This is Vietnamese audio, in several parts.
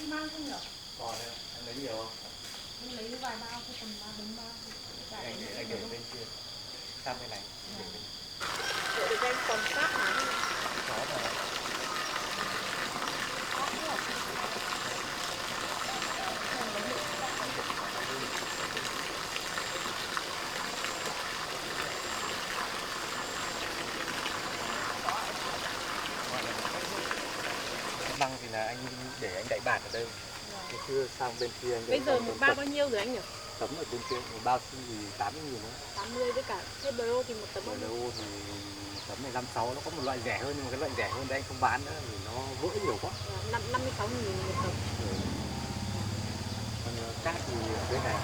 xi măng không nhỉ? Còn đấy, anh lấy nhiều không? Anh lấy vài bao thôi, tầm 3-4 bao thôi. Anh để bên kia. Sang bên này. Để bên Để được em còn cát hả? có rồi. Măng thì là anh để anh đậy bạt ở đây. Cái chưa sang bên kia anh. Bây giờ một bao bao nhiêu rồi anh nhỉ? Tấm ở bên kia, một bao thì 80.000 nữa. 80 với cả thế bro thì một tấm bao nhiêu? Bro thì tấm này 56, nó có một loại rẻ hơn nhưng mà cái loại rẻ hơn đây anh không bán nữa vì nó vỡ nhiều quá. 56.000 một tấm. Còn cát thì ở bên này.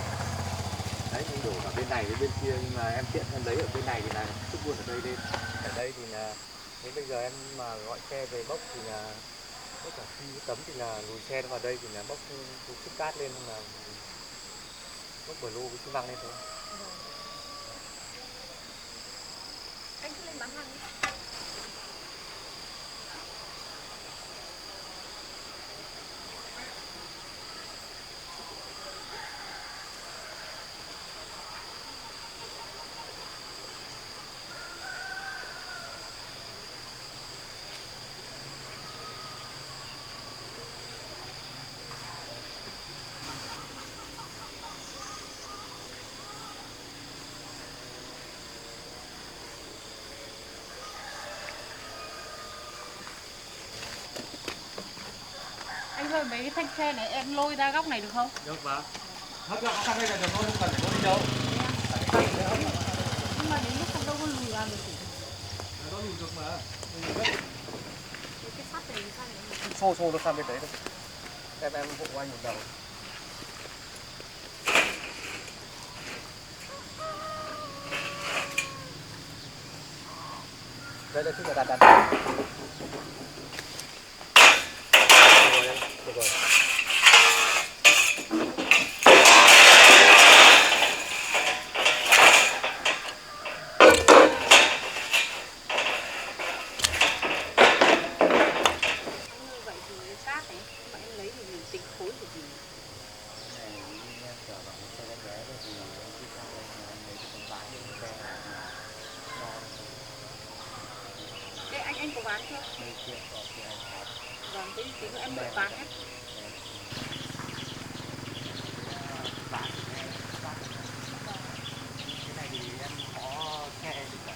Đấy, anh đổ vào bên này với bên kia nhưng mà em tiện em lấy ở bên này thì là sức buôn ở đây lên. Ở đây thì là nếu bây giờ em mà gọi xe về bốc thì là tất cả khi tấm thì là lùi xe vào đây thì là bốc sức cát lên là bốc bờ lô với xi măng lên thôi. Anh cứ lên bán hàng đi. Anh ơi, mấy cái thanh tre này em lôi ra góc này được không? Được mà. Hất ra sang đây là được thôi, không cần phải lôi đi đâu. Nhưng mà đến lúc không đâu có lùi vào được. Nó lùi được mà. Cái sắt này sao này? Xô nó sang bên đấy thôi. Em hộ anh một đầu. Đây là chút là đặt. Được rồi. Anh có bán chưa? Vâng, thế tí nữa em đợi bán nhé. Cái này thì em có xe để cả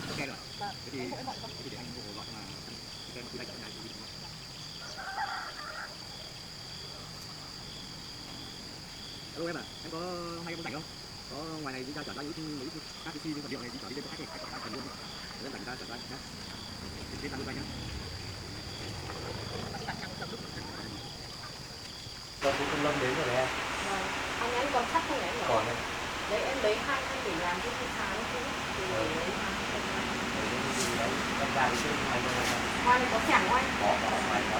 ok rồi. Thế thì để anh gọi mà em cứ lại chạy này. Alo em à, em có hay em có rảnh không? Có ngoài này đi ra chở ra những các cái vật liệu này đi chở đi lên chỗ khác thì phải cần luôn. Để em rảnh ra chở ra nhé. Thế làm luôn anh nhé. Vâng, cô Lâm đến rồi đấy em. Vâng, anh còn sắt không em nhỉ? Còn đây. Đấy em lấy hai để làm cái gì xào nó không? Thì lấy hai. Em ra đi chơi ngoài đây. Ngoài này có chả ngoài? Có ngoài có.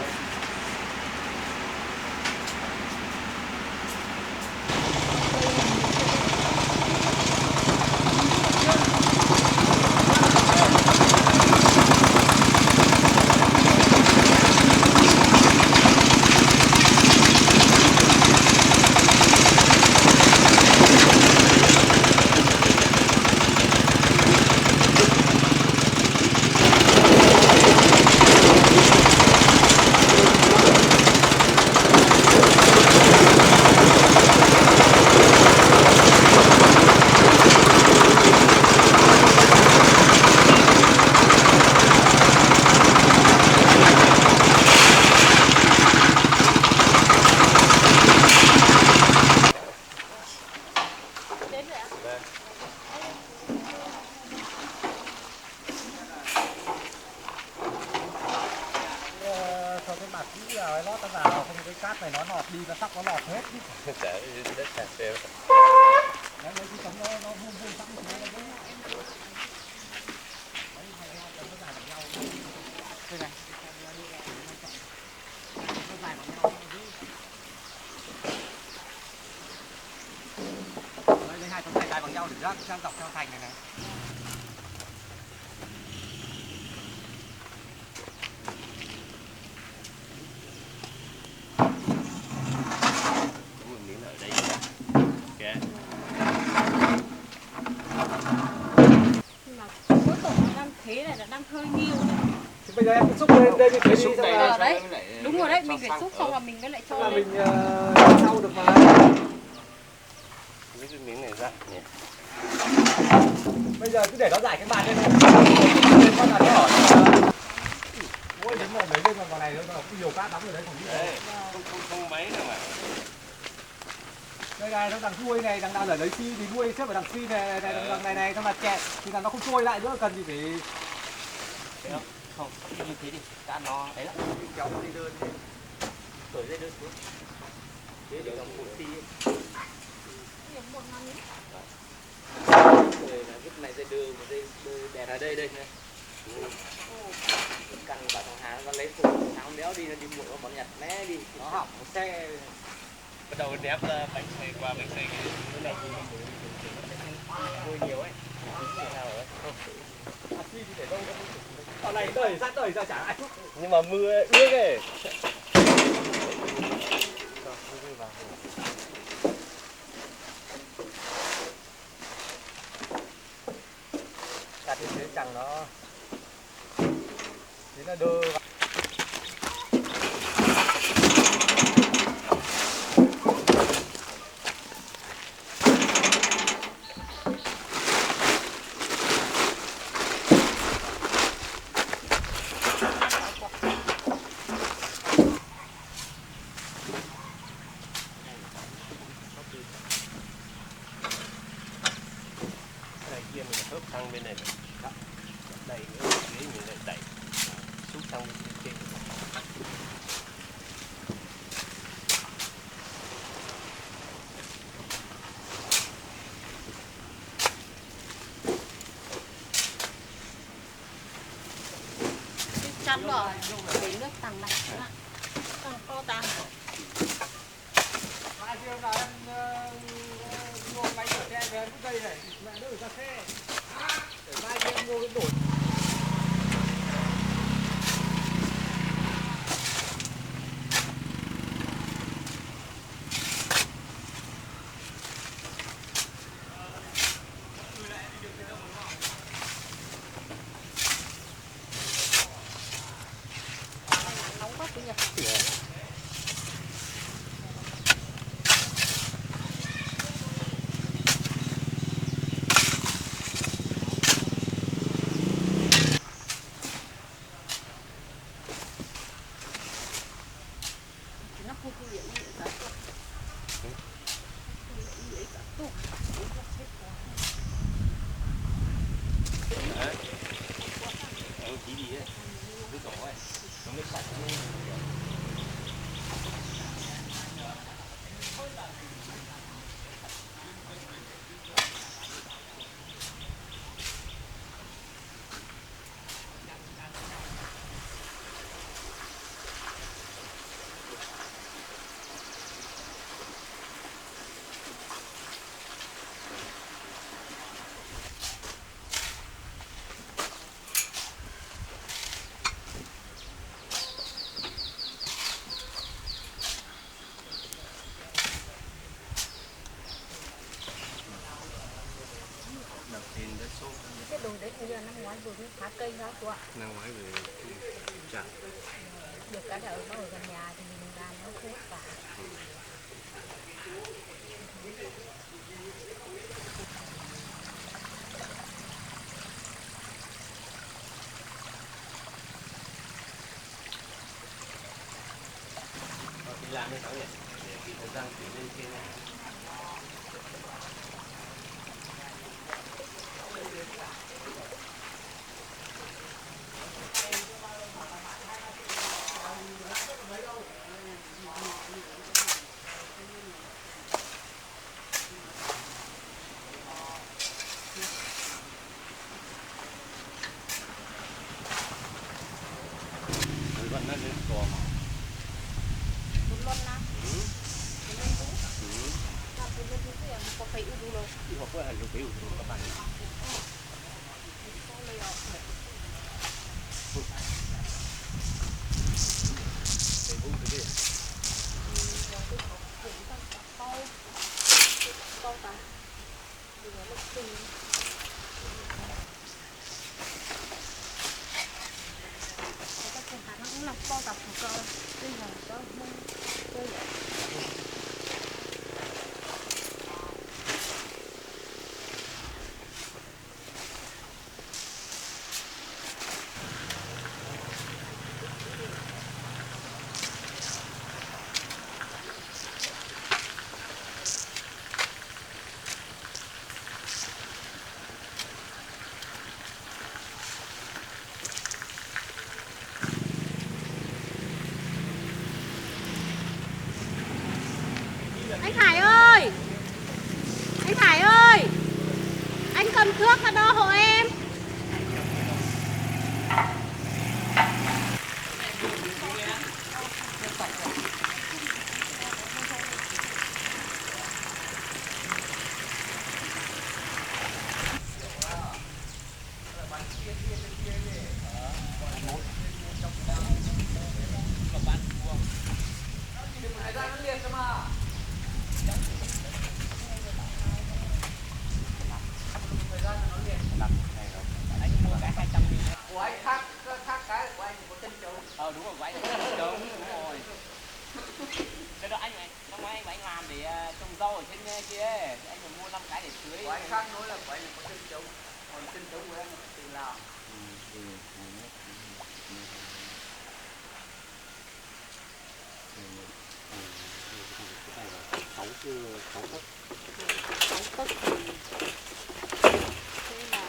Cho cái mặt kỹ vào ấy lót nó vào, không cái cát này nó lọt đi, nó sắp nó lọt hết. Để đất sạch đều. Đấy, cái tấm nó vuông vuông sẵn như thế đấy. Đây này. Nó dài bằng nhau. Đây hai tấm này dài bằng nhau. treo để sang dọc theo thành này này. Miếng ở đây kìa. Nhưng mà mỗi tổ nó đang thế này là đang hơi nghiêu này. Thì bây giờ em cứ xúc lên đây như thế đi. Đấy, đúng rồi đấy, mình phải xúc xong là mình mới lại cho là lên. mình sau được mà. Lấy cái miếng này ra nhỉ. Bây giờ cứ để nó giải cái bàn lên này. Con là nó hỏi ôi đến rồi lấy lên vào này nó có nhiều cát lắm rồi đấy, không biết. Đây, không mấy đâu mà. Đây này, nó đằng xuôi này, đằng nào để lấy xi thì nuôi xếp ở đằng xi này, đằng này xong là chẹt thì là nó không trôi lại nữa, cần gì phải Không, như thế đi, đã nó đấy là kéo dây đơn đi. cởi dây đơn xuống. Thế để làm phụ xi. Rồi là lúc này dây đưa một dây đè ra đây này. Căn bảo thằng Hà nó lấy phụ thằng béo đi, nó đi muộn bọn Nhật né đi, Nó hỏng xe. bắt đầu đép ra bánh xe qua bánh xe cái này vui nhiều ấy. Ở này đẩy ra chả ai chút. Nhưng mà mưa ướt ấy. Đặt như thế chẳng nó thế là đưa vào. Này kia mình hớp sang bên này rồi. Đẩy nữa, dưới mình lại đẩy xúc sang bên trên. Chắn rồi, để nước tàn lạnh nữa. Còn kho tàn. Mai kia là em mua máy rửa xe về em cứ đây này, mẹ đỡ ra xe. Để mai kia em mua cái đổi. Nóng quá chứ nhỉ. Nó không có điện gì cả. Đấy. Em chỉ đi ấy. Cái tổ ấy. Nó mới sạch. Đầu tiên đã số Cái đồi đấy bây giờ năm ngoái vừa mới phá cây ra của ạ. năm ngoái về chặt. Được cái là nó ở gần nhà thì mình làm nó hết cả. Đi làm với cháu nhỉ? Để cái thời gian chuyển lên trên này. Vẫn nó lên cò mà. Một lần nào. Một lần cũng. Ừ. Làm có phải uống luôn. Thì họ có hành dụng biểu các bạn. Anh Khải ơi! Anh Khải ơi! Anh cầm thước và đo hộ em. Của anh khác cái của anh có chân trống. Đúng rồi, của anh là chân trống, đúng rồi. Đây đó anh anh làm để trồng rau ở trên kia ấy. Anh phải mua 5 cái để tưới. Của anh khác nói là của anh có chân trống. Còn chân trống của em là tự làm. Sáu tấc. 6 tấc thì thế là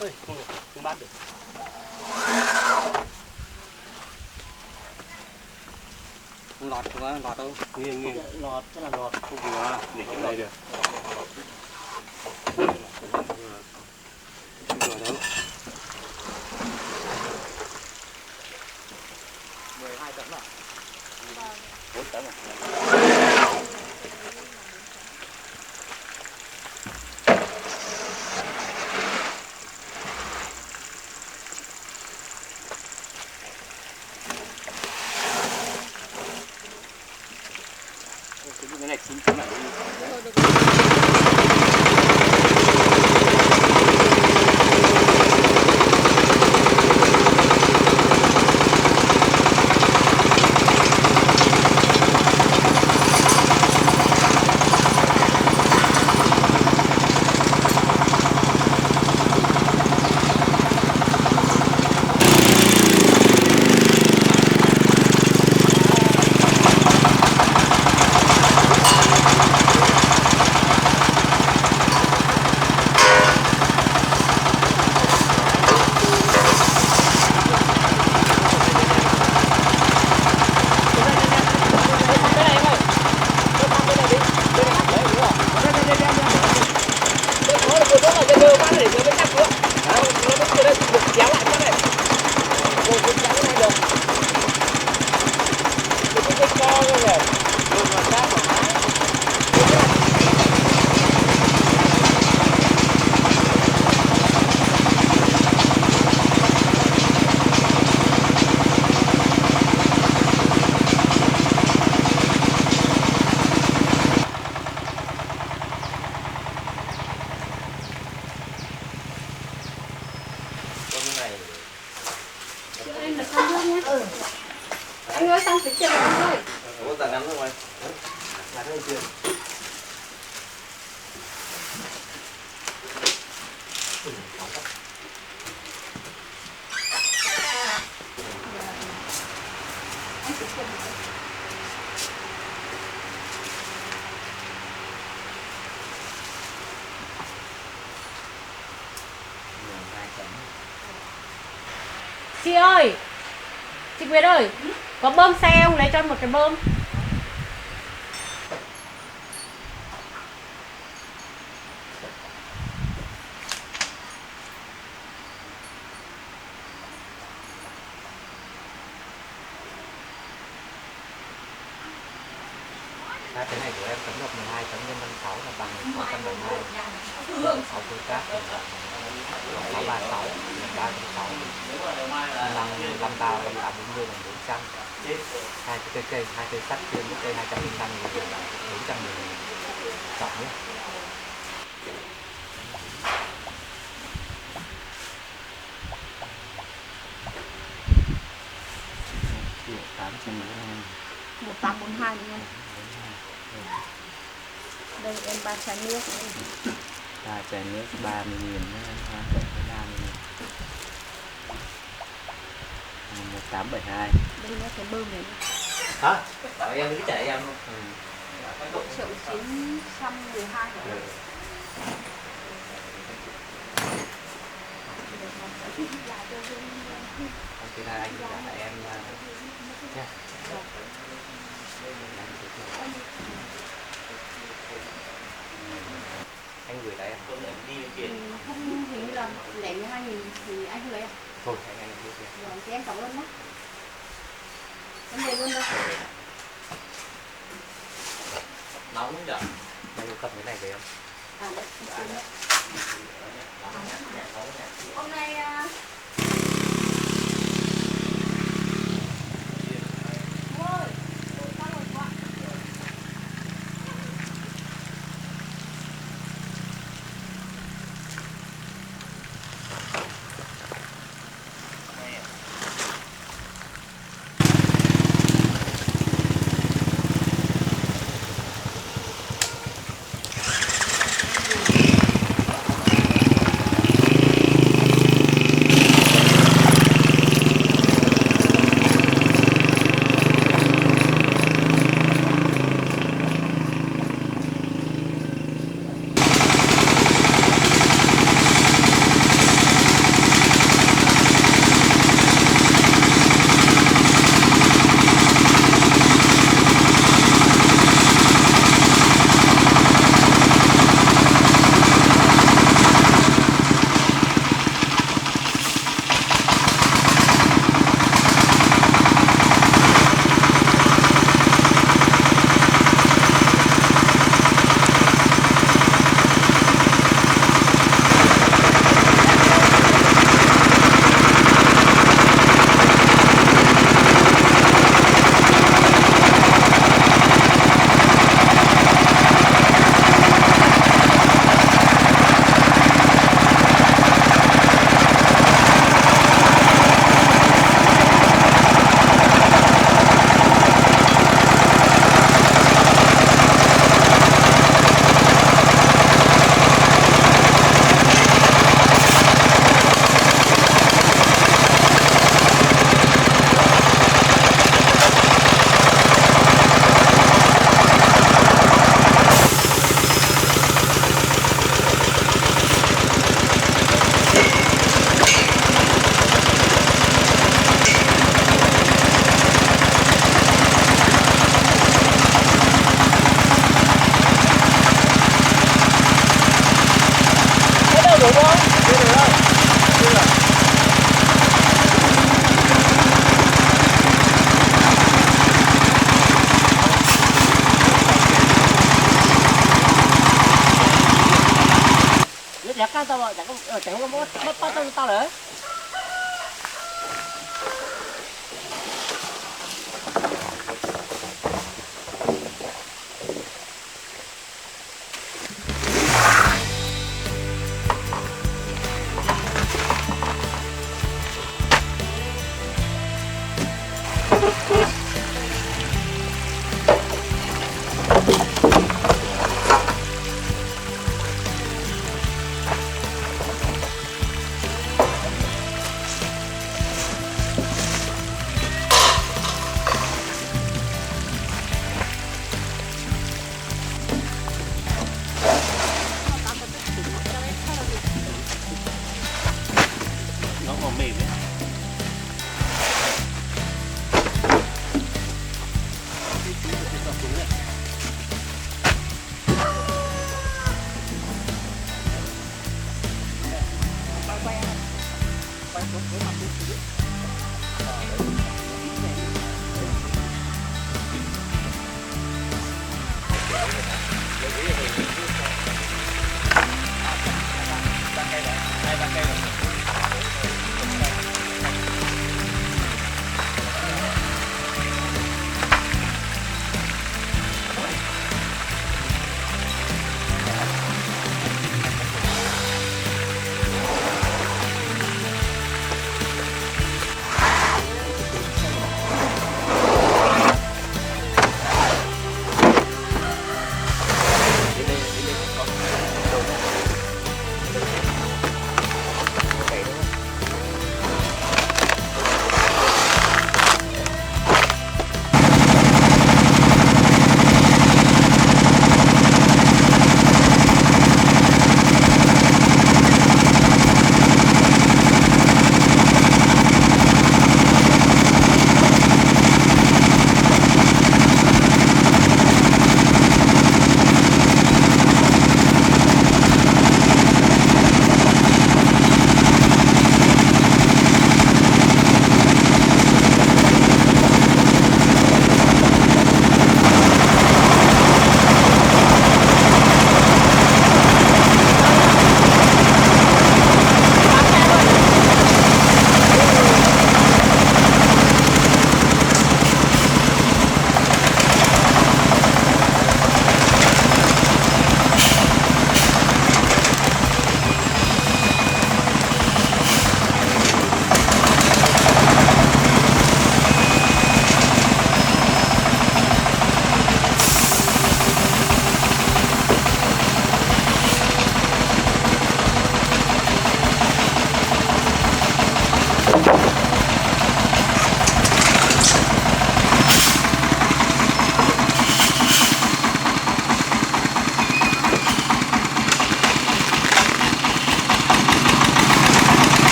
Ơi, không bắt được. Lọt không? Lọt đâu? Nghiêng lọt, cái là lọt không vừa để cái này được. Không vừa đâu. 12 tấn à? 4 tấn à? Cái này chín lại đi. anh là xong nước nhé. Anh ơi xong phải chờ anh ơi. Có tàn ngắn không anh? Ngắn hay chưa? Chị ơi, chị Nguyệt ơi, có bơm xe không? Lấy cho em một cái bơm. Cái này của em tấm lọc 12 tấm nhân 56 là bằng 672. 6 khối cát là 636 là 360. Năm tao là 40 là 400. Hai cây sắt trên cây 205 là 400 nghìn trọng nhé. Triệu 842. 1842 đúng không? Đây em 3 chai nước. 3 chai nước 30 nghìn nữa. 1872. Đây là cái bơm này. Hả? Bảo em cứ chạy em luôn. 1.912 rồi. Thì là anh trả em nha. Anh gửi lại em. Đi bên kia. Không hình như là lẻ 12.000 thì anh không lấy à? Thôi anh đi kia. Rồi thì em cảm ơn nhé. Em về luôn đâu. Nóng nhở? Anh cầm cái này về em. À đấy, hôm nay Kan tao chẳng có mất tao đấy.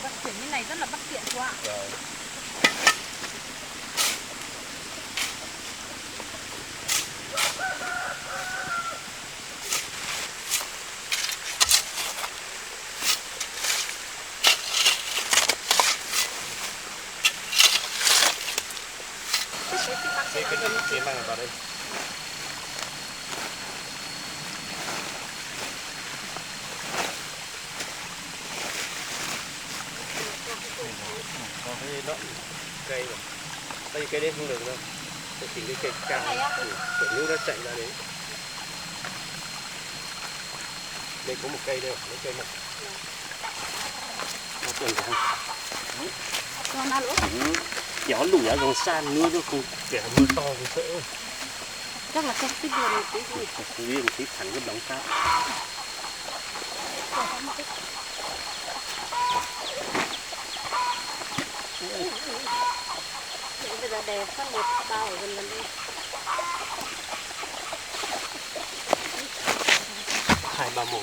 Vận chuyển như này rất là bất tiện cô ạ. Cái mang vào đây. Có cái đoạn cây rồi. Đây cây đấy không được đâu. Tôi chỉ cái cây cao để nước nó chạy ra đấy. Đây có một cây đây, mấy cây này. Nó tuần thẳng. Con ăn lỗ. Kéo lủi ra dòng san nữa chứ không kẻ mưa to thì sợ. Chắc là không thích đường tí gì. Không biết một tí thẳng cái đóng cao. Bây giờ để sang một bao ở gần đây. 231.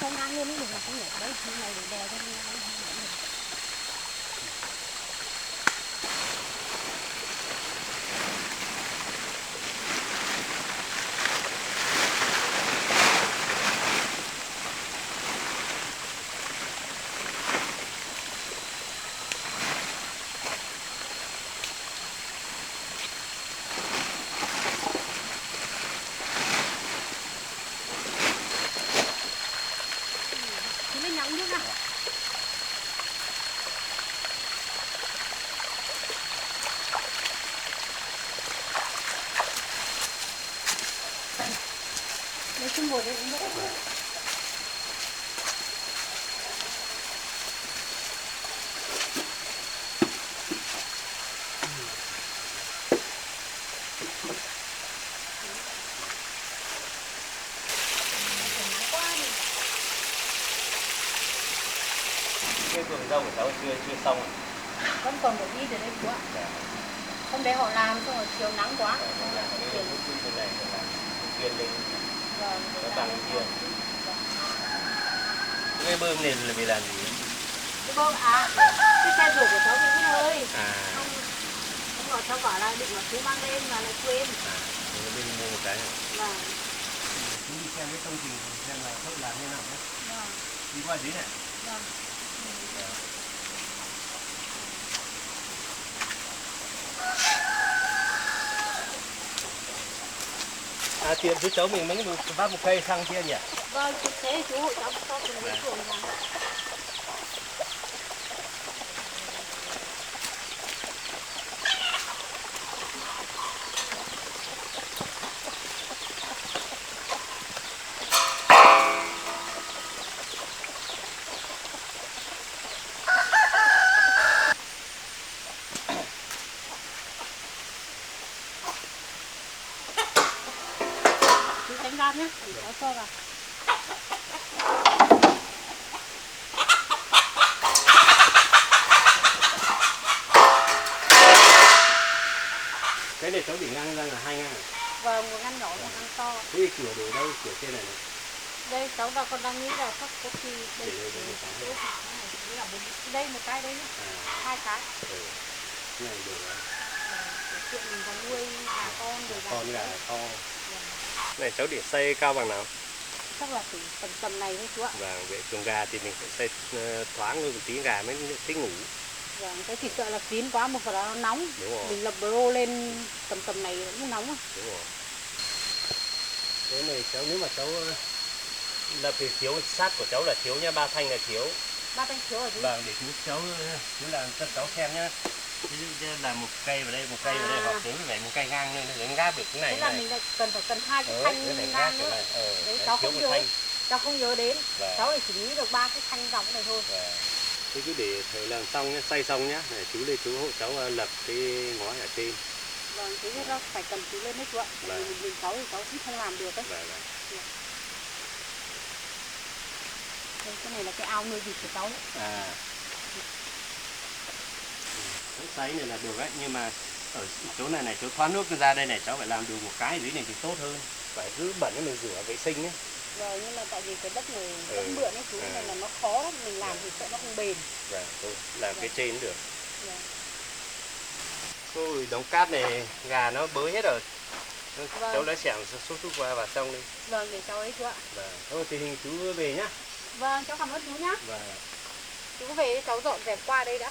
Cho ngang luôn đừng là không nhảy đấy, như này để đè cho ngang. Lên nóng nước nào. Lấy chung ngồi đây cũng được. Cái vườn rau của cháu chưa xong rồi. Vẫn còn một ít ở đây chú ạ. Hôm đấy họ làm xong rồi chiều nắng quá. Không làm cái này phải làm viên lên Vâng. nó bằng kia. Cái bơm này là vì làm gì? Cái bơm cái xe rổ của cháu bị hết hơi. Không rồi cháu bảo là định là chú mang lên mà lại quên. Nó bên mua một cái này. Vâng. Chú đi xem cái công trình xem là khớp làm như nào nhé. Vâng. Đi qua dưới này. Vâng. Tiện chú cháu mình mới vác một cây xăng kia nhỉ? Vâng, thế chú hội cháu cho từng cái chuồng vào. Chú đánh ra nhé, để cháu cho vào. Cái này cháu để ngang ra là 2 ngang. Vâng, một ngăn nhỏ, một ngăn to. Thế cửa để đâu? Cửa trên này này. Đây cháu và con đang nghĩ là chắc có khi đây đây một cái đấy nhá. Hai cái. Cái này để Chuyện mình còn nuôi gà con rồi con gà to. Này cháu để xây cao bằng nào? Chắc là từ tầm này thôi chú ạ. Và về chuồng gà thì mình phải xây thoáng hơn một tí, gà mới thích ngủ. Vâng, cái thịt sợ là kín quá một phần nó nóng. Đúng rồi. Mình lập bro lên tầm này cũng nóng rồi. Đúng rồi. Cái này cháu nếu mà cháu lập thì thiếu sát của cháu là thiếu nha, 3 thanh là thiếu. 3 thanh thiếu ở chú. Vâng, để chú làm cho cháu xem nhá. Ví dụ như là một cây vào đây, một cây vào đây, hoặc đến vậy một cây ngang lên để gáp được cái này. Thế là mình lại cần hai cái thanh ngang nữa. Đấy, cháu không nhớ. Cháu không nhớ đến. Cháu lại chỉ nghĩ được 3 cái thanh dòng này thôi. Thế cứ để thầy làm xong nhé, xay xong nhá, để chú lên chú hộ cháu lập cái ngói ở trên. Vâng, thế nên phải cần chú lên đấy chú ạ. Mình cháu thì cháu cũng không làm được đấy. Đây, cái này là cái ao nuôi vịt của cháu đấy. Cái xay này là được đấy, nhưng mà ở chỗ này chỗ thoát nước ra đây này cháu phải làm được một cái dưới này thì tốt hơn. Phải giữ bẩn để mình rửa vệ sinh nhé. Rồi, nhưng mà tại vì cái đất này đất mượn ấy chú, nên là nó khó lắm, mình làm thì sợ nó không bền. Thôi, làm cái trên cũng được. Ôi, đống cát này gà nó bới hết rồi. Cháu lấy xẻng xúc qua vào trong đi. Vâng, để cháu ấy chú ạ. Thôi thì hình chú về nhá. Vâng, cháu cảm ơn chú nhá. Chú về cháu dọn dẹp qua đây đã.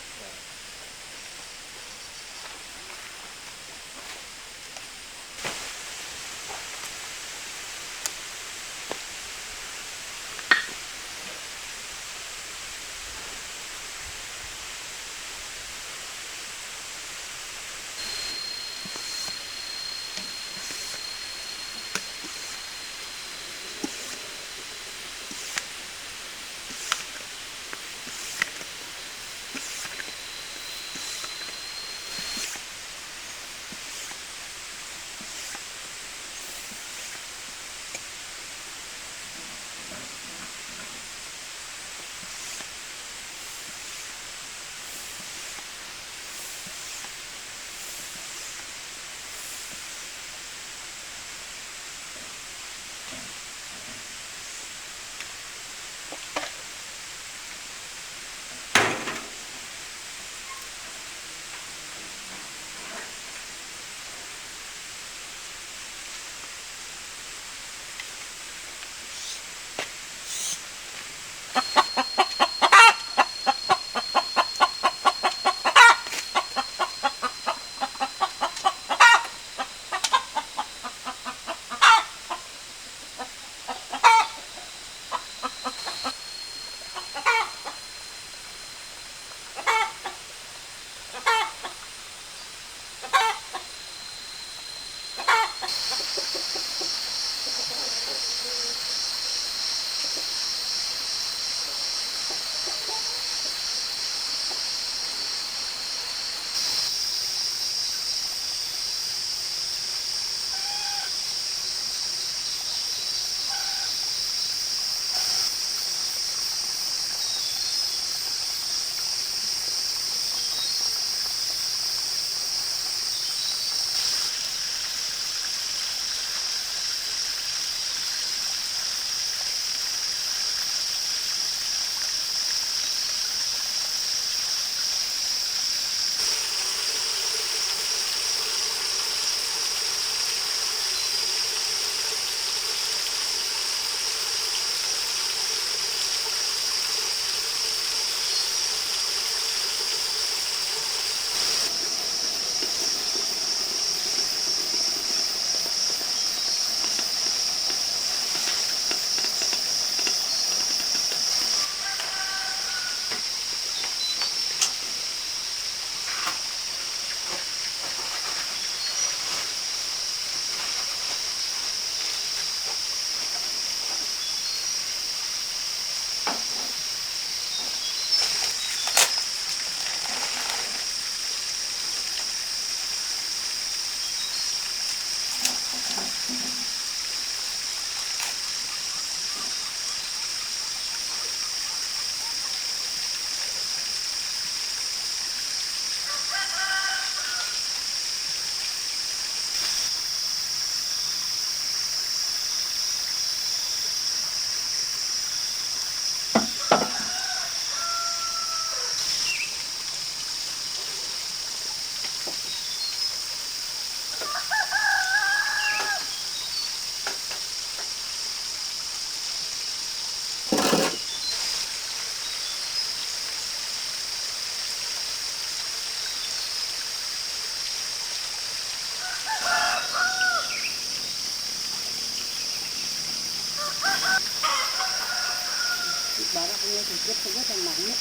bỏ ra cái thì rất là mỏng đấy.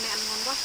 Mẹ ăn ngon quá.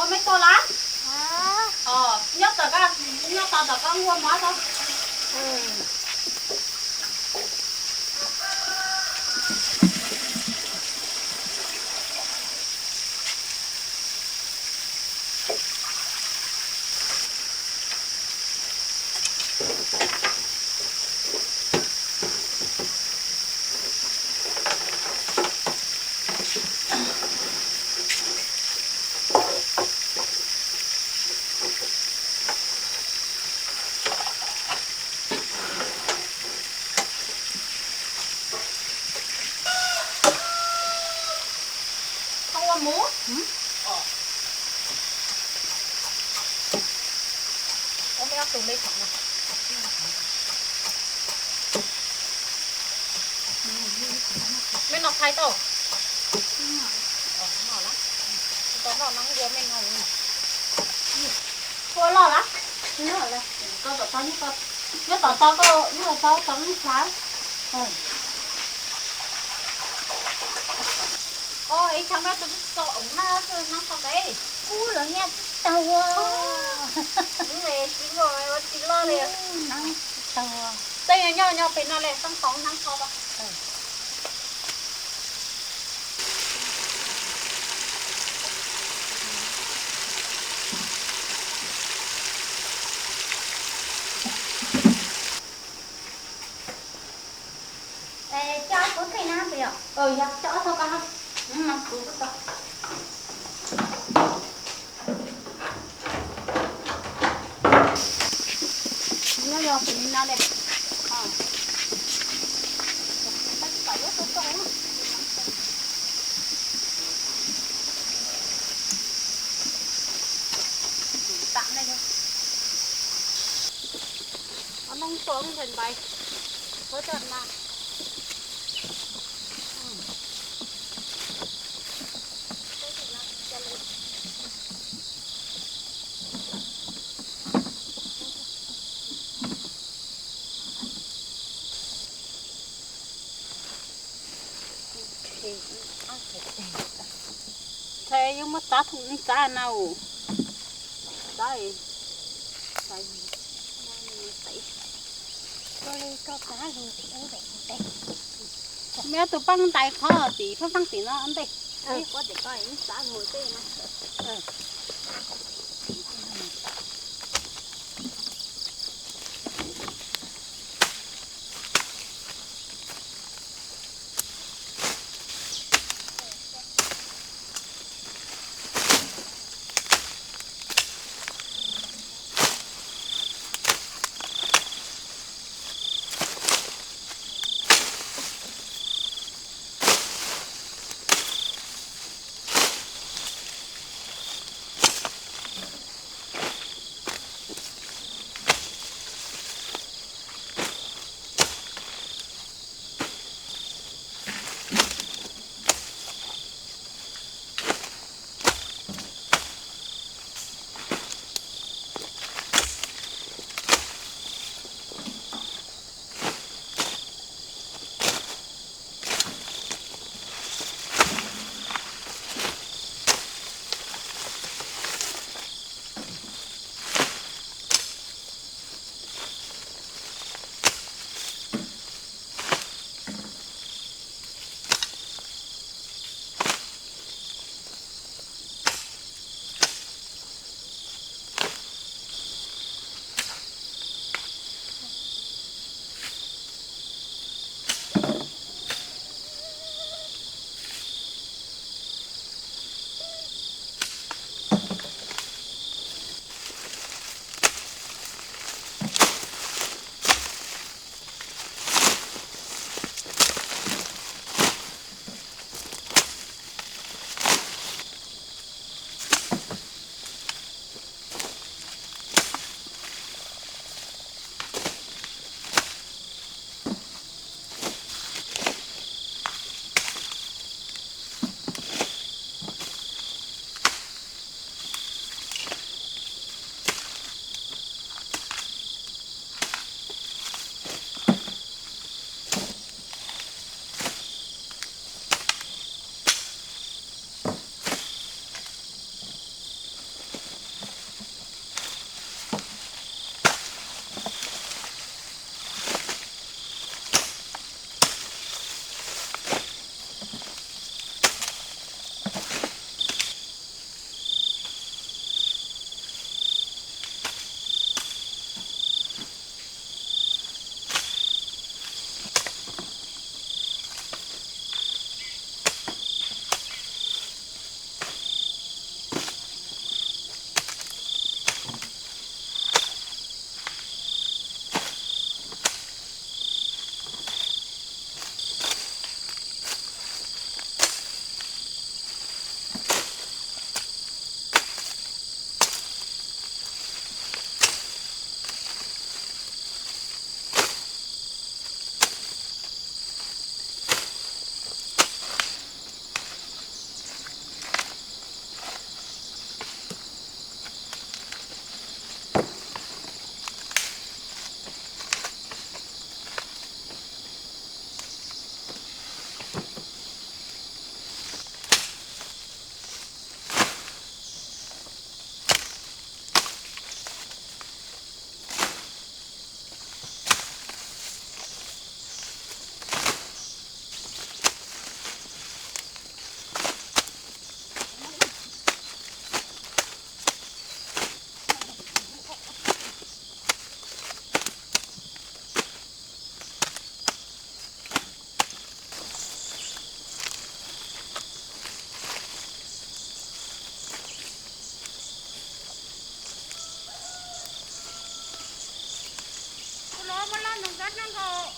Mấy cô lắm. Nhớ tờ con mua món thôi. Không ăn mú. Ôm eo tùng đây khoảng này. Bên nọc thay tàu. Nọ lắm. Có nọ nắng vừa bên nọ nữa. Cô lò lắm. Lò là. Con tỏ như con. Nhớ tỏ cô, nhớ tỏ tấm sáng. Ôi, trong đó tôi sợ ổng nó không đấy. Ui, nó nghe tàu đúng rồi, chị lo liền. Nắng tàu đây là nhau phải nó lại xong phóng nắng sau đó. Cho có cây nam vậy ạ? Dạ, cho thôi con. Cũng được. Nó lọt thì nó đẹp. Tạm đây thôi. Nó nông xuống thành bay. Có trận mà. Thế nhưng mà ta không ta nào đây đây Có cá rồi thì ăn được đây. mẹ tụi băng tay khó tí phải băng tí nó ăn đây có để coi những xã ngồi tê nó mắt nó thôi.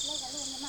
Lấy cả luôn mà.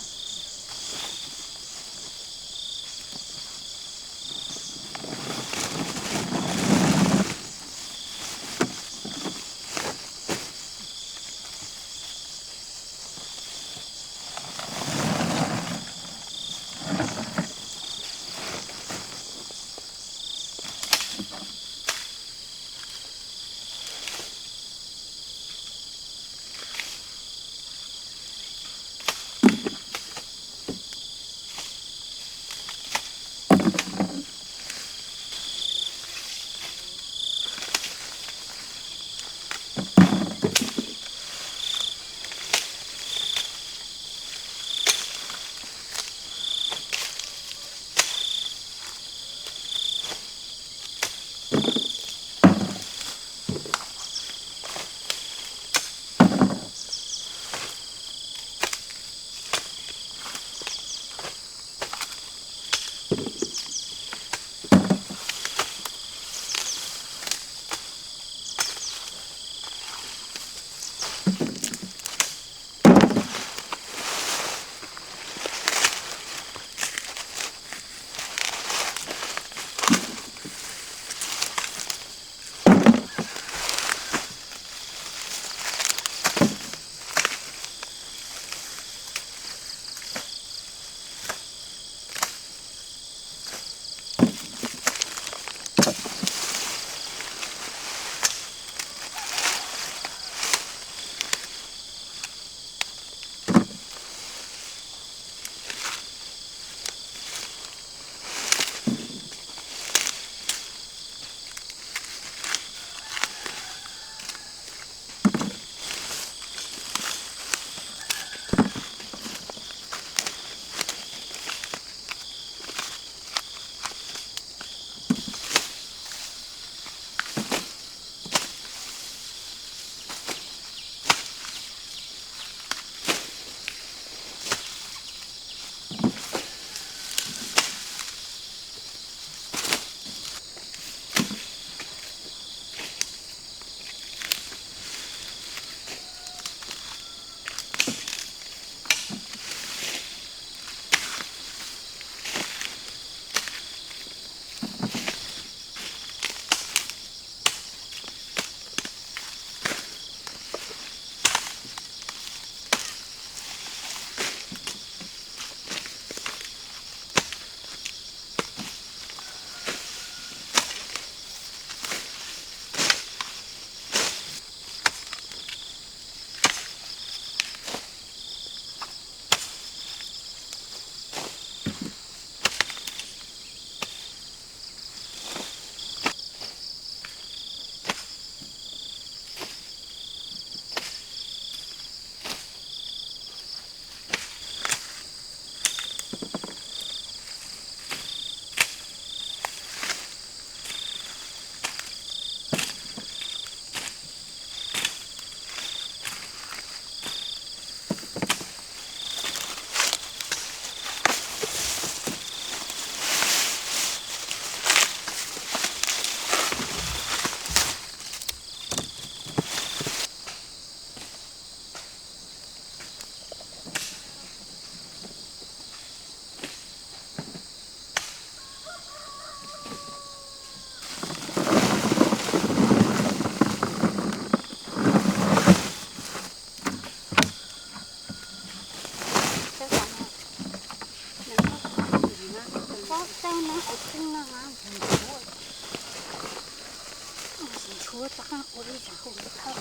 Chúa chắc là ôi chả không được thở.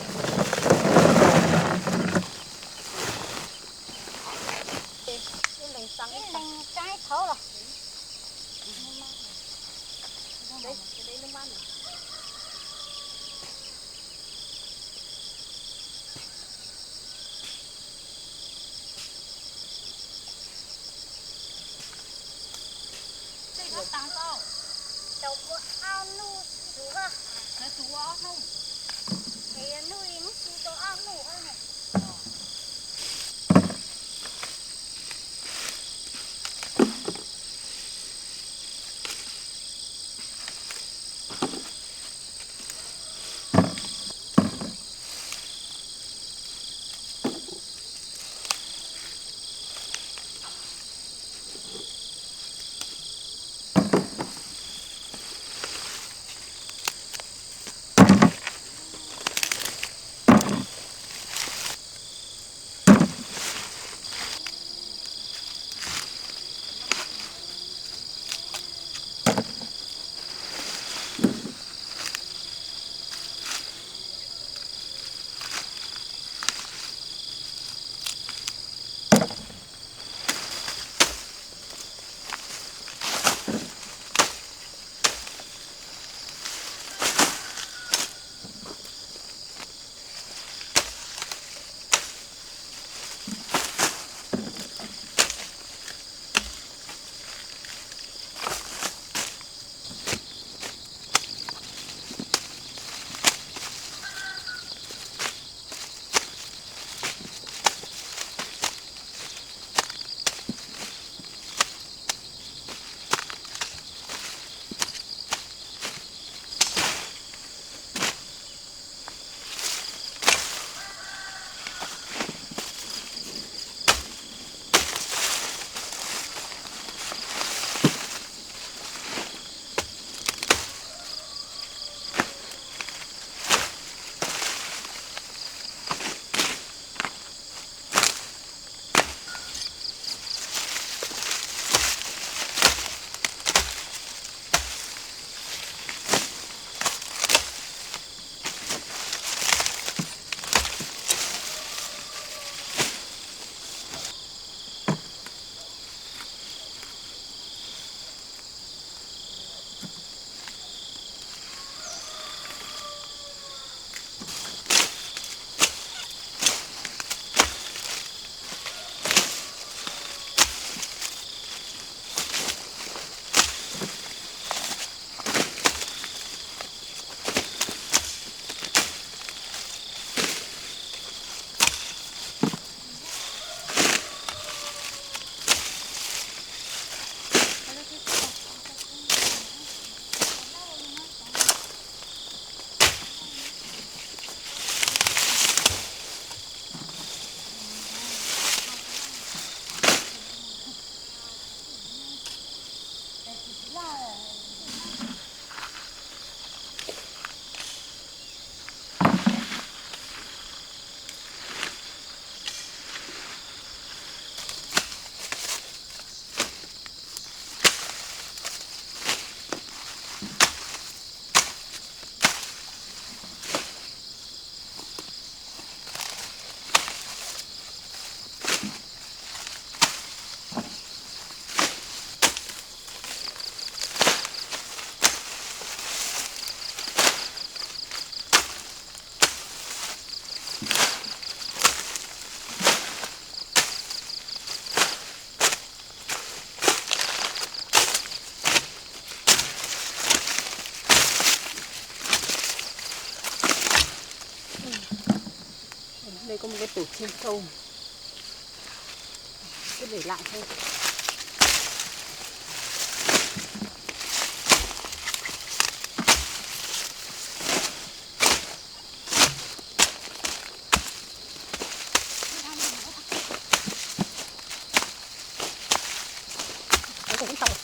Cái này sáng xanh trái thấu rồi. Đây nó ăn. Đây nó tăng sao? Đâu có ao nu chú à? Nó chú ao nu. Cái nuôi nó chú ao nu này. Đây có một cái tủ chiên không. Cứ để lại thôi. Đấy cũng xong rồi.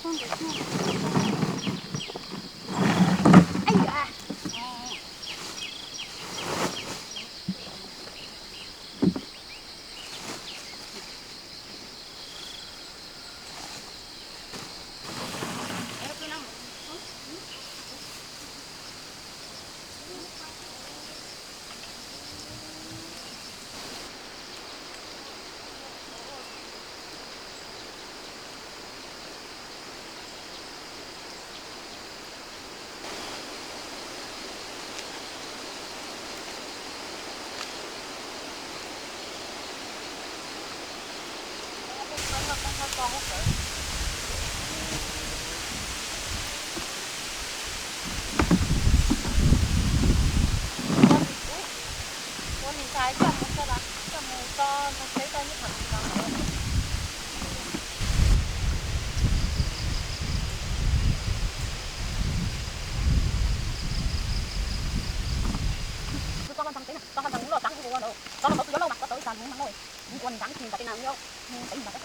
Con để không? Anh à. Con hút nữa. Con nhìn trái chậm một cái đó, chậm một con, một cái con như thật đó. Con thằng tí nè, con thằng những lò trắng của con đâu, con nó gió lâu mà, có tới sàn những mắm nồi, những con trắng thì cái nào nhau, tính mà cái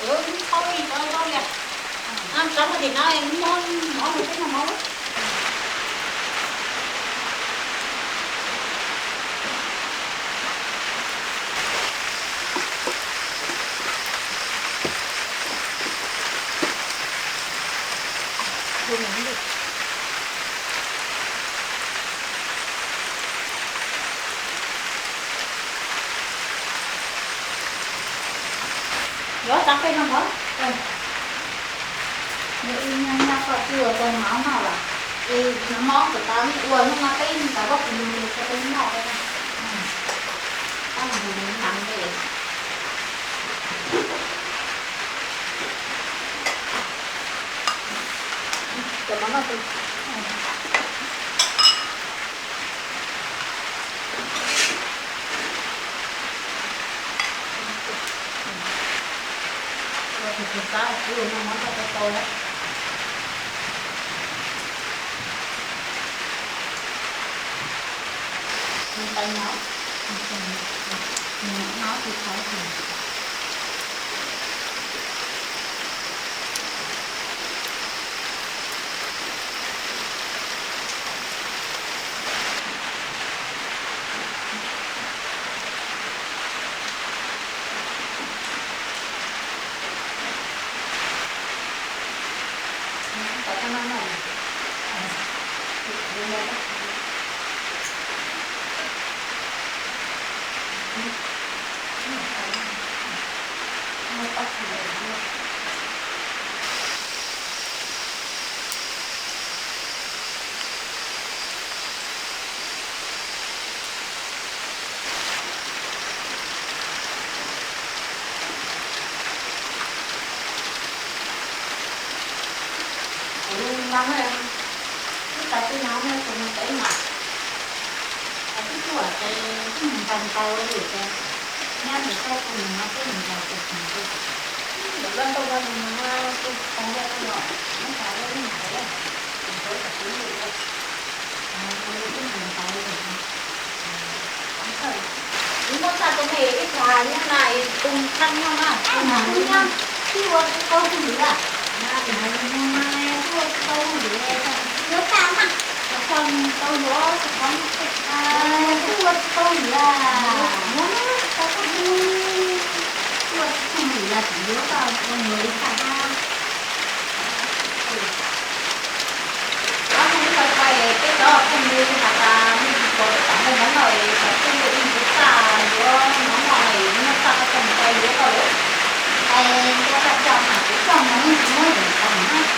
thôi đâu kìa ăn sống thì nó em món được cái nào món thôi mình đi gió tắt cái nó mất nếu nhà có chưa còn máu nào là thì nó món của tao nó uống nó cái tao bóc mình cái mỏ đây này tao mình nằm về cho nó tôi thì chúng ta cứ nó món cho tôi đấy tay nó thì khó thì tại sao nó này lắm em tại cái nấu nó cũng tới mặt cái chuột cái mình vòng tàu để cho nha để cho cùng nó cái mình vào được mình được lên tôi ra mình tôi không ra nó nhỏ nó phải lên mình thấy đây mình thấy cả thứ gì đâu cái mình tàu để không phải đúng không ta tôi thấy cái trà như này cùng khăn nhau mà cùng nhau khi qua cái câu thì là nhớ cam à? Không, tôi nhớ không tôi là nhớ tôi không tôi không nghĩ là chỉ nhớ vào con người cả đó không phải quay cái đó không như là ta mình có cái tấm món này cái người in của ta nhớ món này nó ta có cần quay nhớ rồi cái bạn chọn hẳn cái chọn nó mới được còn